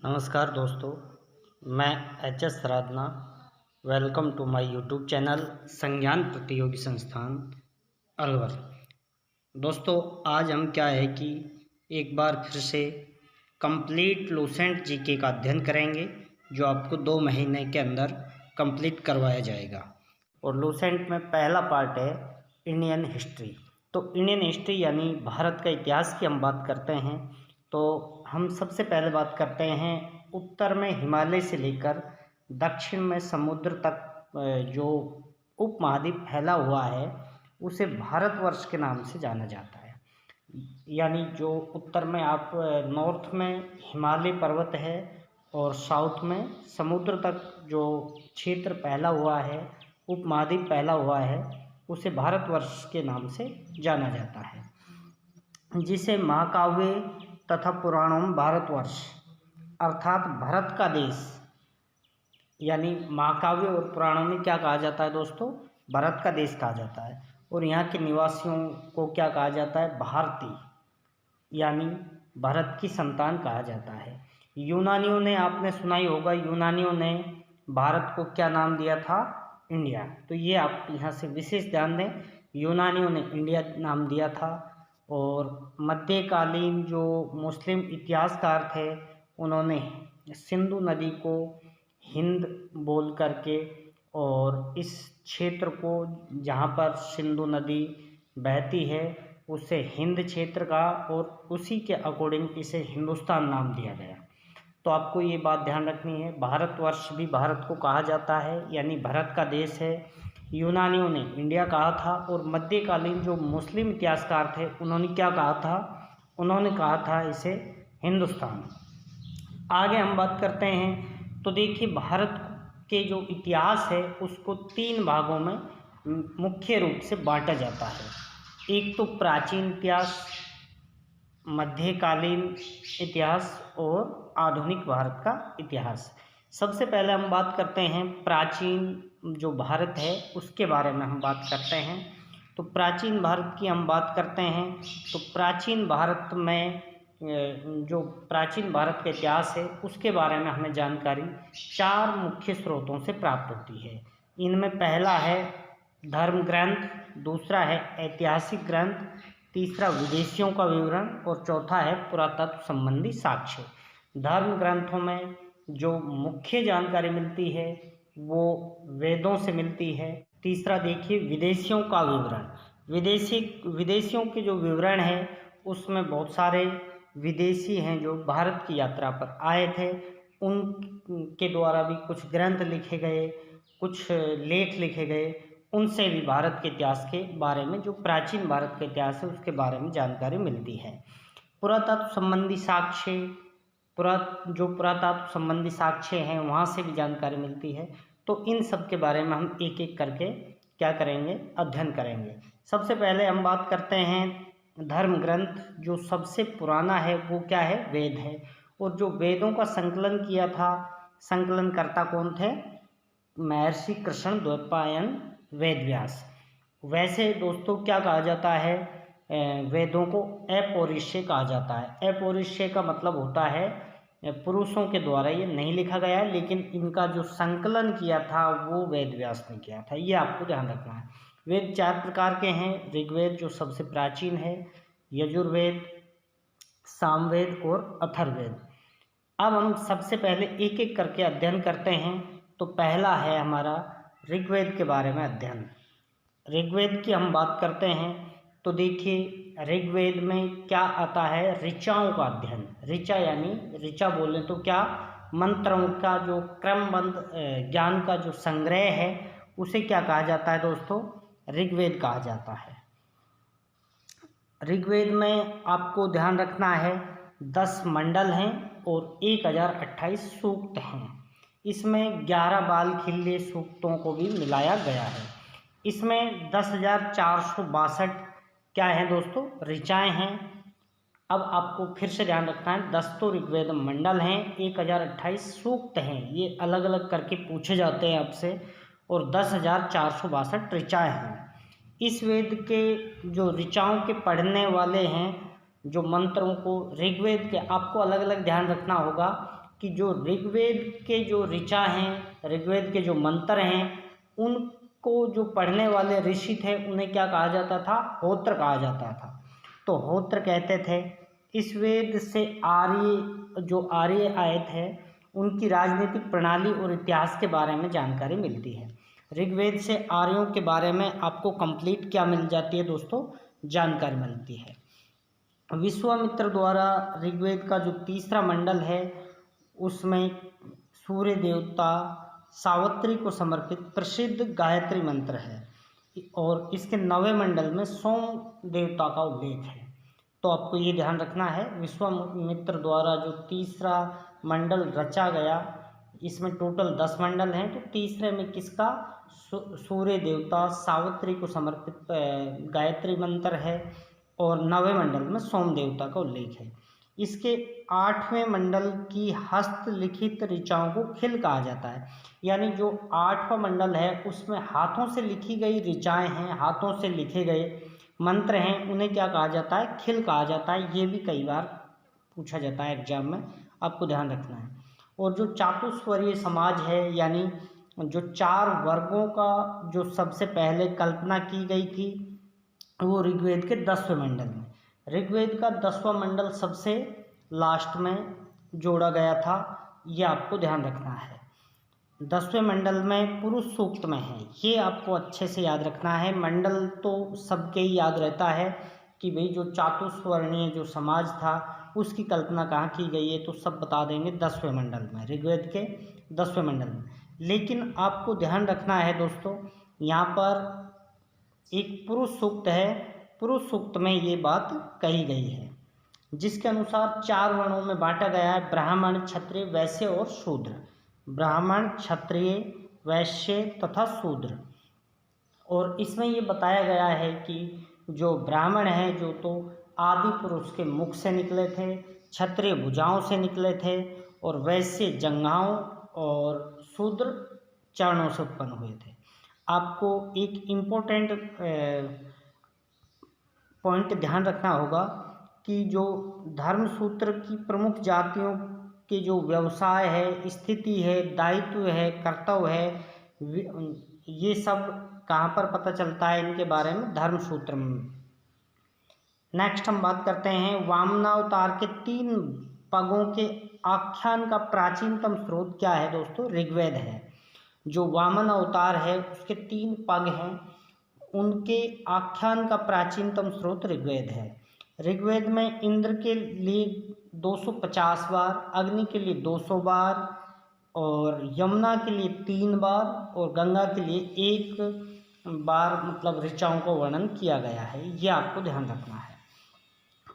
नमस्कार दोस्तों, मैं H S. Aradhana. Welcome to my YouTube channel Sangyan Pratiyogi संस्थान अलवर। दोस्तों, आज हम क्या है कि एक बार फिर से कंप्लीट लूसेंट जीके का अध्ययन करेंगे, जो आपको 2 महीने के अंदर कंप्लीट करवाया जाएगा। और लूसेंट में पहला पार्ट है इंडियन हिस्ट्री। तो इंडियन हिस्ट्री यानी भारत का इतिहास की हम बात करते हैं। तो हम सबसे पहले बात करते हैं उत्तर में हिमालय से लेकर दक्षिण में समुद्र तक जो उपमहाद्वीप फैला हुआ है उसे भारतवर्ष के नाम से जाना जाता है। यानी जो उत्तर में आप नॉर्थ में हिमालय पर्वत है और साउथ में समुद्र तक जो क्षेत्र फैला हुआ है, उपमहाद्वीप फैला हुआ है, उसे भारतवर्ष के नाम से जाना जाता है, जिसे महाकाव्य तथा पुराणों में भारतवर्ष अर्थात भारत का देश यानी महाकाव्य और पुराणों में क्या कहा जाता है दोस्तों? भारत का देश कहा जाता है। और यहाँ के निवासियों को क्या कहा जाता है? भारतीय यानी भारत की संतान कहा जाता है। यूनानियों ने, आपने सुना ही होगा, यूनानियों ने भारत को क्या नाम दिया था? इंडिया। तो ये आप यहाँ से विशेष ध्यान दें, यूनानियों ने इंडिया नाम दिया था। और मध्यकालीन जो मुस्लिम इतिहासकार थे उन्होंने सिंधु नदी को हिंद बोल करके और इस क्षेत्र को जहाँ पर सिंधु नदी बहती है उसे हिंद क्षेत्र का और उसी के अकॉर्डिंग इसे हिंदुस्तान नाम दिया गया। तो आपको ये बात ध्यान रखनी है, भारतवर्ष भी भारत को कहा जाता है यानी भारत का देश है। यूनानियों ने इंडिया कहा था और मध्यकालीन जो मुस्लिम इतिहासकार थे उन्होंने क्या कहा था? उन्होंने कहा था इसे हिंदुस्तान। आगे हम बात करते हैं तो देखिए, भारत के जो इतिहास है उसको 3 भागों में मुख्य रूप से बांटा जाता है। एक तो प्राचीन इतिहास, मध्यकालीन इतिहास और आधुनिक भारत का इतिहास। सबसे पहले हम बात करते हैं प्राचीन जो भारत है उसके बारे में हम बात करते हैं। तो प्राचीन भारत की हम बात करते हैं तो प्राचीन भारत में जो प्राचीन भारत का इतिहास है उसके बारे में हमें जानकारी 4 मुख्य स्रोतों से प्राप्त होती है। इनमें पहला है धर्म ग्रंथ, दूसरा है ऐतिहासिक ग्रंथ, तीसरा विदेशियों का विवरण और चौथा है पुरातत्व संबंधी साक्ष्य। धर्म ग्रंथों में जो मुख्य जानकारी मिलती है वो वेदों से मिलती है। तीसरा देखिए विदेशियों का विवरण। विदेशियों के जो विवरण है उसमें बहुत सारे विदेशी हैं जो भारत की यात्रा पर आए थे, उनके द्वारा भी कुछ ग्रंथ लिखे गए, कुछ लेख लिखे गए, उनसे भी भारत के इतिहास के बारे में, जो प्राचीन भारत का इतिहास है उसके बारे में जानकारी मिलती है। पुरातत्व संबंधी साक्ष्य, पुरातत्व संबंधी साक्ष्य हैं वहाँ से भी जानकारी मिलती है। तो इन सब के बारे में हम एक एक करके क्या करेंगे? अध्ययन करेंगे। सबसे पहले हम बात करते हैं धर्म ग्रंथ। जो सबसे पुराना है वो क्या है? वेद है। और जो वेदों का संकलन किया था, संकलनकर्ता कौन थे? महर्षि कृष्ण द्वैपायन वेद व्यास। वैसे दोस्तों क्या कहा जाता है? वेदों को अपौरुषेय कहा जाता है। अपौरुषेय का मतलब होता है पुरुषों के द्वारा ये नहीं लिखा गया है, लेकिन इनका जो संकलन किया था वो वेद व्यास ने किया था। ये आपको ध्यान रखना है। वेद 4 प्रकार के हैं। ऋग्वेद जो सबसे प्राचीन है, यजुर्वेद, सामवेद और अथर्ववेद। अब हम सबसे पहले एक एक करके अध्ययन करते हैं। तो पहला है हमारा ऋग्वेद के बारे में अध्ययन। ऋग्वेद की हम बात करते हैं तो देखिए ऋग्वेद में क्या आता है? ऋचाओं का अध्ययन। ऋचा यानी, ऋचा बोलें तो क्या? मंत्रों का जो क्रमबद्ध ज्ञान का जो संग्रह है उसे क्या कहा जाता है दोस्तों? ऋग्वेद कहा जाता है। ऋग्वेद में आपको ध्यान रखना है 10 मंडल हैं और 1028 सूक्त हैं। इसमें 11 बाल खिल्ले सूक्तों को भी मिलाया गया है। इसमें 10,462 क्या है दोस्तों? ऋचाएँ हैं। अब आपको फिर से ध्यान रखना है 10 तो ऋग्वेद मंडल हैं, 1028 सूक्त हैं, ये अलग अलग करके पूछे जाते हैं आपसे, और 10,462 ऋचाएँ हैं। इस वेद के जो ऋचाओं के पढ़ने वाले हैं, जो मंत्रों को ऋग्वेद के, आपको अलग अलग ध्यान रखना होगा। कि जो ऋग्वेद के जो ऋचा हैं, ऋग्वेद के जो मंत्र हैं, उनको जो पढ़ने वाले ऋषि थे उन्हें क्या कहा जाता था? होत्र कहा जाता था। तो होत्र कहते थे। इस वेद से आर्य आए थे उनकी राजनीतिक प्रणाली और इतिहास के बारे में जानकारी मिलती है। ऋग्वेद से आर्यों के बारे में आपको कंप्लीट क्या मिल जाती है दोस्तों? जानकारी मिलती है। विश्वामित्र द्वारा ऋग्वेद का जो तीसरा मंडल है उसमें सूर्य देवता सावित्री को समर्पित प्रसिद्ध गायत्री मंत्र है और इसके 9वें मंडल में सोम देवता का उल्लेख है। तो आपको ये ध्यान रखना है, विश्वामित्र द्वारा जो तीसरा मंडल रचा गया, इसमें टोटल 10 मंडल हैं, तो तीसरे में किसका? सूर्य देवता सावित्री को समर्पित गायत्री मंत्र है और 9वें मंडल में सोम देवता का उल्लेख है। इसके 8वें मंडल की हस्तलिखित ऋचाओं को खिल कहा जाता है, यानी जो 8वां मंडल है उसमें हाथों से लिखी गई ऋचाएँ हैं, हाथों से लिखे गए मंत्र हैं, उन्हें क्या कहा जाता है? खिल कहा जाता है। ये भी कई बार पूछा जाता है एग्जाम में, आपको ध्यान रखना है। और जो चातुस्वरीय समाज है, यानी जो 4 वर्गों का जो सबसे पहले कल्पना की गई थी वो ऋग्वेद के 10वें मंडल में। ऋग्वेद का 10वां मंडल सबसे लास्ट में जोड़ा गया था, ये आपको ध्यान रखना है। 10वें मंडल में पुरुष सूक्त में है, ये आपको अच्छे से याद रखना है। मंडल तो सबके ही याद रहता है कि भाई जो चातुस्वर्णीय जो समाज था उसकी कल्पना कहाँ की गई है, तो सब बता देंगे 10वें मंडल में, ऋग्वेद के 10वें मंडल में। लेकिन आपको ध्यान रखना है दोस्तों, यहाँ पर एक पुरुष सूक्त है, पुरुष सूक्त में ये बात कही गई है जिसके अनुसार 4 वर्णों में बांटा गया है, ब्राह्मण, क्षत्रिय, वैश्य और शूद्र। ब्राह्मण, क्षत्रिय, वैश्य तथा शूद्र। और इसमें ये बताया गया है कि जो ब्राह्मण है जो तो आदि पुरुष के मुख से निकले थे, क्षत्रिय भुजाओं से निकले थे और वैश्य जंघाओं और शूद्र चरणों से उत्पन्न हुए थे। आपको एक इम्पोर्टेंट पॉइंट ध्यान रखना होगा कि जो धर्मसूत्र की प्रमुख जातियों के जो व्यवसाय है, स्थिति है, दायित्व है, कर्तव्य है, ये सब कहाँ पर पता चलता है इनके बारे में? धर्मसूत्र में। नेक्स्ट हम बात करते हैं वामनावतार के 3 पगों के आख्यान का प्राचीनतम स्रोत क्या है दोस्तों? ऋग्वेद है। जो वामन अवतार है उसके 3 पग हैं, उनके आख्यान का प्राचीनतम स्रोत ऋग्वेद है। ऋग्वेद में इंद्र के लिए 250 बार, अग्नि के लिए 200 बार और यमुना के लिए 3 बार और गंगा के लिए 1 बार मतलब ऋचाओं का वर्णन किया गया है, ये आपको ध्यान रखना है।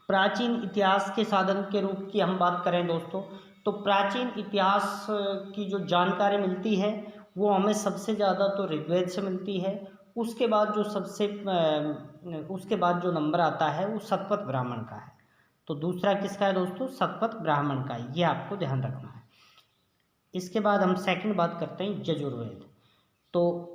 प्राचीन इतिहास के साधन के रूप की हम बात करें दोस्तों, तो प्राचीन इतिहास की जो जानकारी मिलती है वो हमें सबसे ज़्यादा तो ऋग्वेद से मिलती है। उसके बाद जो नंबर आता है वो शतपथ ब्राह्मण का है। तो दूसरा किसका है दोस्तों? शतपथ ब्राह्मण का, ये आपको ध्यान रखना है। इसके बाद हम सेकंड बात करते हैं यजुर्वेद। तो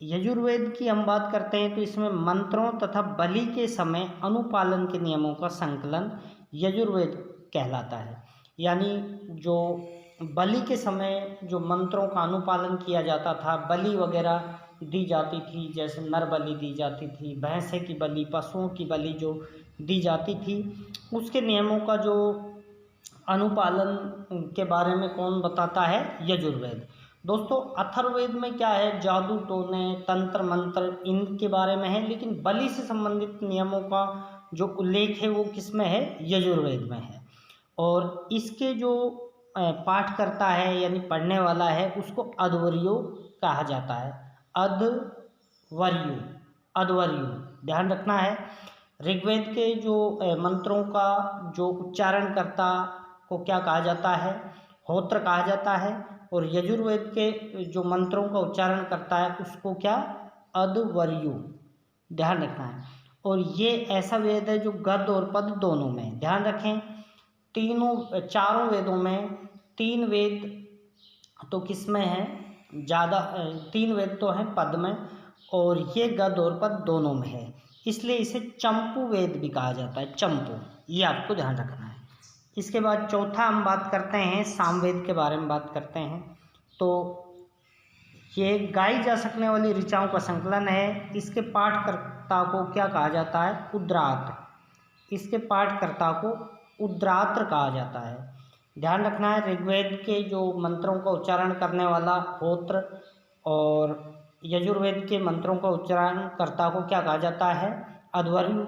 यजुर्वेद की हम बात करते हैं तो इसमें मंत्रों तथा बलि के समय अनुपालन के नियमों का संकलन यजुर्वेद कहलाता है। यानी जो बलि के समय जो मंत्रों का अनुपालन किया जाता था, बलि वगैरह दी जाती थी, जैसे नर बलि दी जाती थी, भैंसे की बलि, पशुओं की बलि जो दी जाती थी, उसके नियमों का जो अनुपालन के बारे में कौन बताता है? यजुर्वेद। दोस्तों अथर्ववेद में क्या है? जादू टोने, तंत्र मंत्र इनके बारे में है, लेकिन बलि से संबंधित नियमों का जो उल्लेख है वो किस में है? यजुर्वेद में है। और इसके जो पाठ करता है यानी पढ़ने वाला है उसको अध्वर्यु कहा जाता है। अध्वर्यु ध्यान रखना है। ऋग्वेद के जो मंत्रों का जो उच्चारणकर्ता को क्या कहा जाता है? होत्र कहा जाता है। और यजुर्वेद के जो मंत्रों का उच्चारण करता है उसको क्या? अध्वर्यु ध्यान रखना है। और ये ऐसा वेद है जो गद्य और पद दोनों में, ध्यान रखें, चारों वेदों में 3 वेद तो किस में है? ज़्यादा 3 वेद तो हैं पद में और ये गद्य और पद दोनों में है, इसलिए इसे चंपू वेद भी कहा जाता है। चंपू, ये आपको ध्यान रखना है। इसके बाद चौथा हम बात करते हैं सामवेद के बारे में बात करते हैं। तो ये गाई जा सकने वाली ऋचाओं का संकलन है। इसके पाठकर्ता को क्या कहा जाता है? उद्रात्र। इसके पाठकर्ता को उद्रात्र कहा जाता है। ध्यान रखना है, ऋग्वेद के जो मंत्रों का उच्चारण करने वाला होत्र और यजुर्वेद के मंत्रों का उच्चारणकर्ता को क्या कहा जाता है? अध्वर्यु।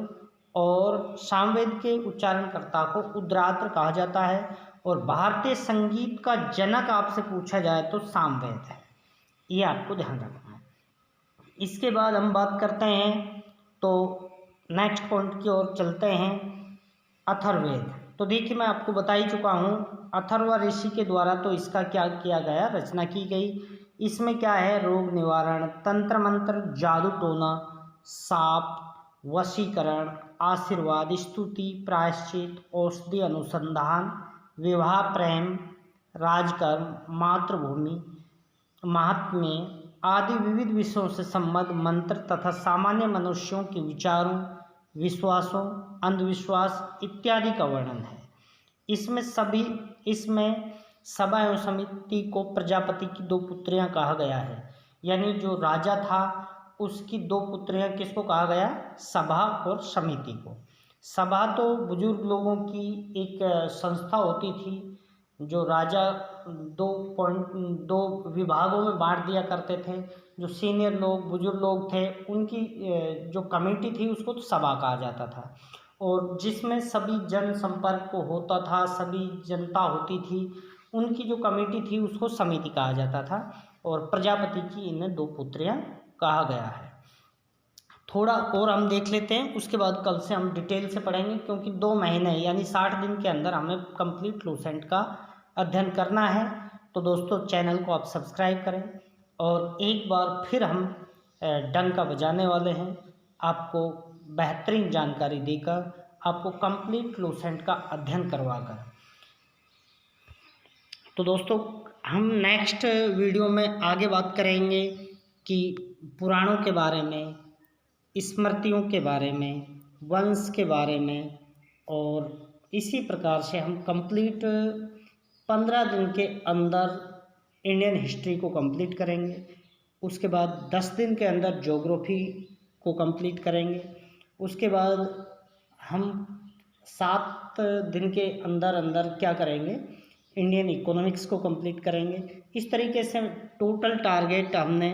और सामवेद के उच्चारणकर्ता को उद्रात्र कहा जाता है। और भारतीय संगीत का जनक आपसे पूछा जाए तो सामवेद है, ये आपको ध्यान रखना है। इसके बाद हम बात करते हैं, तो नेक्स्ट पॉइंट की ओर चलते हैं, अथर्ववेद। तो देखिए, मैं आपको बता ही चुका हूँ, अथर्व ऋषि के द्वारा तो इसका क्या किया गया, रचना की गई। इसमें क्या है? रोग निवारण, तंत्र मंत्र, जादू टोना, साप, वशीकरण, आशीर्वाद, स्तुति, प्रायश्चित, औषधि अनुसंधान, विवाह, प्रेम, राजकर्म, मातृभूमि, महात्म्य आदि विविध विषयों से संबद्ध मंत्र तथा सामान्य मनुष्यों के विचारों, विश्वासों, अंधविश्वास इत्यादि का वर्णन है। इसमें सभा एवं समिति को प्रजापति की 2 पुत्रियां कहा गया है। यानी जो राजा था उसकी 2 पुत्रियां किसको कहा गया? सभा और समिति को। सभा तो बुजुर्ग लोगों की एक संस्था होती थी, जो राजा 2 विभागों में बांट दिया करते थे। जो सीनियर लोग, बुजुर्ग लोग थे, उनकी जो कमेटी थी उसको तो सभा कहा जाता था। और जिसमें सभी जन संपर्क को होता था, सभी जनता होती थी, उनकी जो कमेटी थी उसको समिति कहा जाता था। और प्रजापति की इन्हें 2 पुत्रियां कहा गया है। थोड़ा और हम देख लेते हैं, उसके बाद कल से हम डिटेल से पढ़ेंगे, क्योंकि 2 महीने यानी 60 दिन के अंदर हमें कंप्लीट लूसेंट का अध्ययन करना है। तो दोस्तों, चैनल को आप सब्सक्राइब करें। और एक बार फिर हम डंका बजाने वाले हैं, आपको बेहतरीन जानकारी देकर, आपको कंप्लीट लूसेंट का अध्ययन करवाकर। तो दोस्तों, हम नेक्स्ट वीडियो में आगे बात करेंगे कि पुराणों के बारे में, स्मृतियों के बारे में, वंश के बारे में, और इसी प्रकार से हम कंप्लीट 15 दिन के अंदर इंडियन हिस्ट्री को कंप्लीट करेंगे। उसके बाद 10 दिन के अंदर ज्योग्राफी को कंप्लीट करेंगे। उसके बाद हम 7 दिन के अंदर क्या करेंगे? इंडियन इकोनॉमिक्स को कंप्लीट करेंगे। इस तरीके से टोटल टारगेट हमने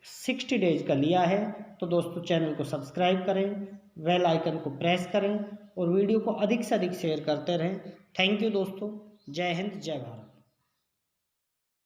60 डेज का लिया है। तो दोस्तों, चैनल को सब्सक्राइब करें, बेल आइकन को प्रेस करें और वीडियो को अधिक से अधिक शेयर करते रहें। थैंक यू दोस्तों। जय हिंद, जय भारत।